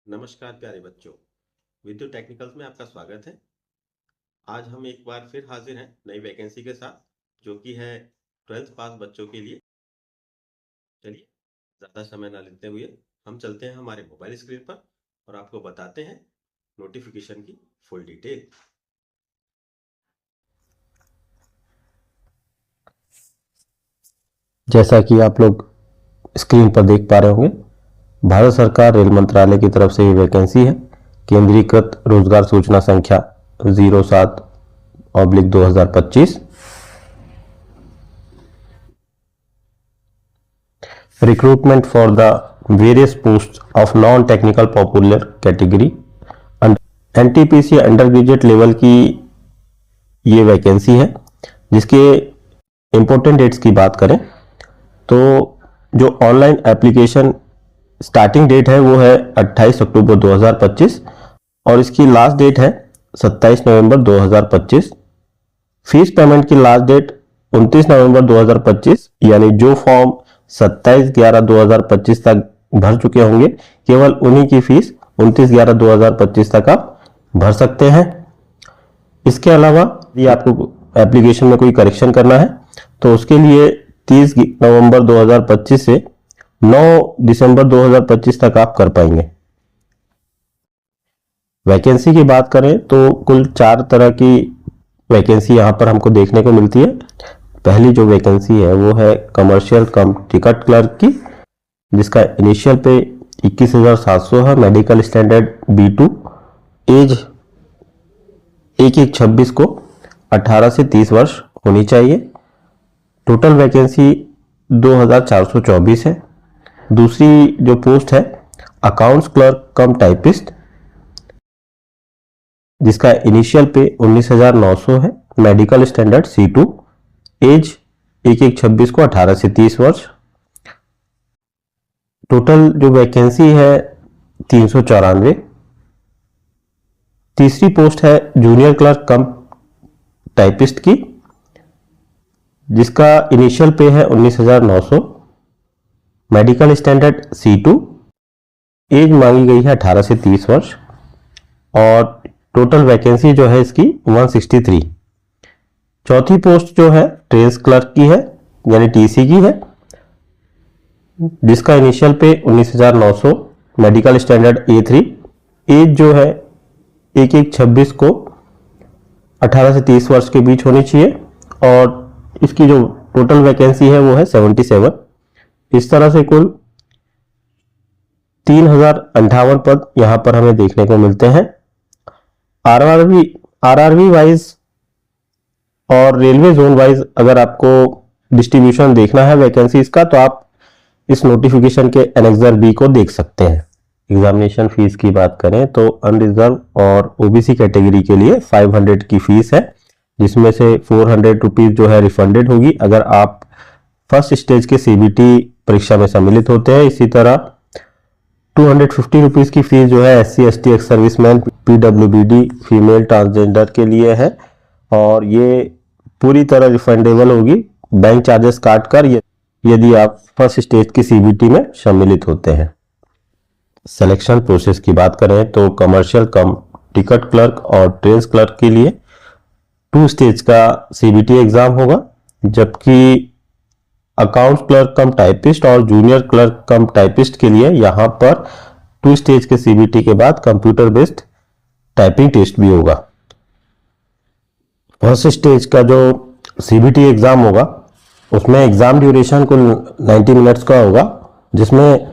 नमस्कार प्यारे बच्चों, विद्युत टेक्निकल्स में आपका स्वागत है। आज हम एक बार फिर हाजिर हैं नई वैकेंसी के साथ, जो कि है 12th पास बच्चों के लिए। चलिए ज़्यादा समय ना लेते हुए हम चलते हैं हमारे मोबाइल स्क्रीन पर और आपको बताते हैं नोटिफिकेशन की फुल डिटेल। जैसा कि आप लोग स्क्रीन पर देख पा रहे होंगे, भारत सरकार रेल मंत्रालय की तरफ से ये वैकेंसी है। केंद्रीकृत रोजगार सूचना संख्या 07/2025। Recruitment for the various post of non technical popular category. NTPC under graduate level की ये वैकेंसी है, जिसके इंपॉर्टेंट डेट्स की बात करें तो जो ऑनलाइन एप्लीकेशन स्टार्टिंग डेट है वो है 28 अक्टूबर 2025 और इसकी लास्ट डेट है 27 नवंबर 2025। फीस पेमेंट की लास्ट डेट 29 नवंबर 2025, यानी जो फॉर्म 27/11/2025 तक भर चुके होंगे केवल उन्हीं की फीस 29/11/2025 तक आप भर सकते हैं। इसके अलावा यदि आपको एप्लीकेशन में कोई करेक्शन करना है तो उसके लिए 30 नवंबर 2025 से 9 दिसंबर 2025 तक आप कर पाएंगे। वैकेंसी की बात करें तो कुल 4 तरह की वैकेंसी यहां पर हमको देखने को मिलती है। पहली जो वैकेंसी है वो है कमर्शियल कम टिकट क्लर्क की, जिसका इनिशियल पे 21,700 है। मेडिकल स्टैंडर्ड B2, एज 1/1/26 को 18 से 30 वर्ष होनी चाहिए। टोटल वैकेंसी 2,424 है। दूसरी जो पोस्ट है अकाउंट्स क्लर्क कम टाइपिस्ट, जिसका इनिशियल पे 19,900 है। मेडिकल स्टैंडर्ड C2, एज 1/1/26 को 18 से 30 वर्ष। टोटल जो वैकेंसी है 394। तीसरी पोस्ट है जूनियर क्लर्क कम टाइपिस्ट की, जिसका इनिशियल पे है 19,900। मेडिकल स्टैंडर्ड C2, एज मांगी गई है 18 से 30 वर्ष और टोटल वैकेंसी जो है इसकी 163। चौथी पोस्ट जो है ट्रेस क्लर्क की है, यानी TC की है, जिसका इनिशियल पे 19,900। मेडिकल स्टैंडर्ड A3, एज जो है 1/1/26 को 18 से 30 वर्ष के बीच होनी चाहिए और इसकी जो टोटल वैकेंसी है वो है 77। इस तरह से कुल 3,058 पद यहां पर हमें देखने को मिलते हैं। आरआरबी वाइज और रेलवे जोन वाइज अगर आपको डिस्ट्रीब्यूशन देखना है वैकेंसीज का तो आप इस नोटिफिकेशन के एनेक्सर B को देख सकते हैं। एग्जामिनेशन फीस की बात करें तो अनरिजर्व और OBC कैटेगरी के लिए 500 की फीस है, जिसमें से 400 रुपीज जो है रिफंडेड होगी अगर आप फर्स्ट स्टेज के CBT परीक्षा में सम्मिलित होते हैं। इसी तरह 250 रुपीज की फीस जो है SC ST ex serviceman PWBD female transgender के लिए है और ये पूरी तरह रिफंडेबल होगी बैंक चार्जेस काट कर, यदि आप फर्स्ट स्टेज की CBT में सम्मिलित होते हैं। सिलेक्शन प्रोसेस की बात करें तो कमर्शियल कम टिकट क्लर्क और ट्रेन क्लर्क के लिए 2 स्टेज का CBT एग्जाम होगा, जबकि अकाउंट्स क्लर्क कम टाइपिस्ट और जूनियर क्लर्क कम टाइपिस्ट के लिए यहां पर 2 स्टेज के CBT के बाद कंप्यूटर बेस्ड टाइपिंग टेस्ट भी होगा। फर्स्ट स्टेज का जो CBT एग्जाम होगा उसमें एग्जाम ड्यूरेशन कुल 90 मिनट्स का होगा, जिसमें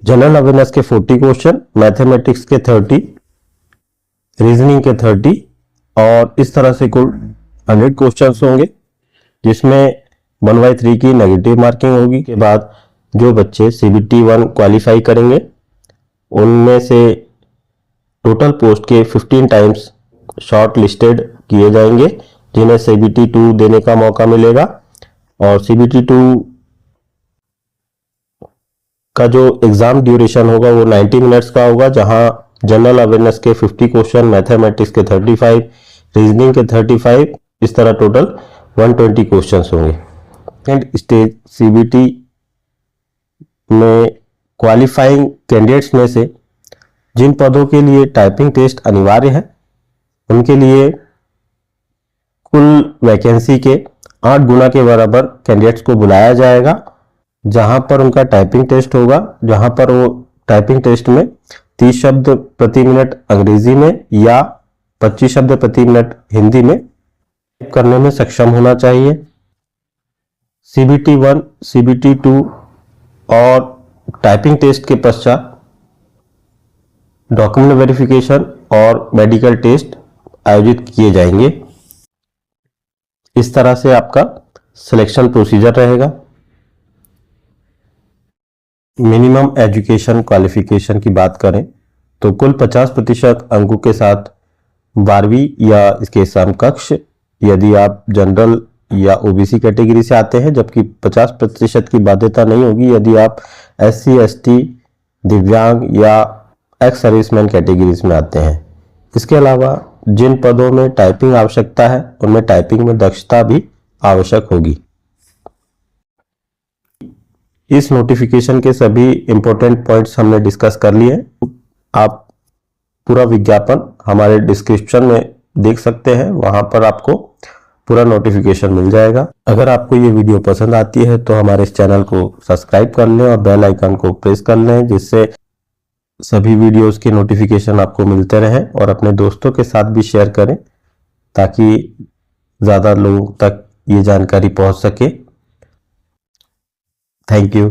जनरल अवेयरनेस के 40 क्वेश्चन, मैथमेटिक्स के 30, रीजनिंग के 30 और इस तरह से कुल 100 क्वेश्चंस होंगे, जिसमें 1/3 की नेगेटिव मार्किंग होगी। के बाद जो बच्चे CBT 1 क्वालिफाई करेंगे उनमें से टोटल पोस्ट के 15 टाइम्स शॉर्ट लिस्टेड किए जाएंगे, जिन्हें CBT 2 देने का मौका मिलेगा और CBT 2 का जो एग्जाम ड्यूरेशन होगा वो 90 मिनट्स का होगा, जहां जनरल अवेयरनेस के 50 क्वेश्चन, मैथमेटिक्स के 35, रीजनिंग के 35, इस तरह टोटल 120 क्वेश्चंस होंगे। एंड स्टेज CBT में क्वालिफाइंग कैंडिडेट्स में से जिन पदों के लिए टाइपिंग टेस्ट अनिवार्य है उनके लिए कुल वैकेंसी के 8 गुना के बराबर कैंडिडेट्स को बुलाया जाएगा, जहां पर उनका टाइपिंग टेस्ट होगा, जहां पर वो टाइपिंग टेस्ट में 30 शब्द प्रति मिनट अंग्रेजी में या 25 शब्द प्रति मिनट हिंदी में टाइप करने में सक्षम होना चाहिए। CBT 1, CBT 2 और टाइपिंग टेस्ट के पश्चात डॉक्यूमेंट वेरिफिकेशन और मेडिकल टेस्ट आयोजित किए जाएंगे। इस तरह से आपका सिलेक्शन प्रोसीजर रहेगा। मिनिमम एजुकेशन क्वालिफिकेशन की बात करें तो कुल 50% अंकों के साथ 12वीं या इसके समकक्ष यदि आप जनरल या OBC कैटेगरी से आते हैं, जबकि 50% की बाध्यता नहीं होगी यदि आप SC ST दिव्यांग या एक्स सर्विसमैन कैटेगरीज में आते हैं। इसके अलावा जिन पदों में टाइपिंग आवश्यकता है उनमें टाइपिंग में दक्षता भी आवश्यक होगी। इस नोटिफिकेशन के सभी इंपॉर्टेंट पॉइंट्स हमने डिस्कस कर लिए। आप पूरा विज्ञापन हमारे डिस्क्रिप्शन में देख सकते हैं, वहां पर आपको पूरा नोटिफिकेशन मिल जाएगा। अगर आपको ये वीडियो पसंद आती है तो हमारे इस चैनल को सब्सक्राइब कर लें और बेल आइकन को प्रेस कर लें, जिससे सभी वीडियोस के नोटिफिकेशन आपको मिलते रहें, और अपने दोस्तों के साथ भी शेयर करें ताकि ज़्यादा लोगों तक ये जानकारी पहुंच सके। Thank you.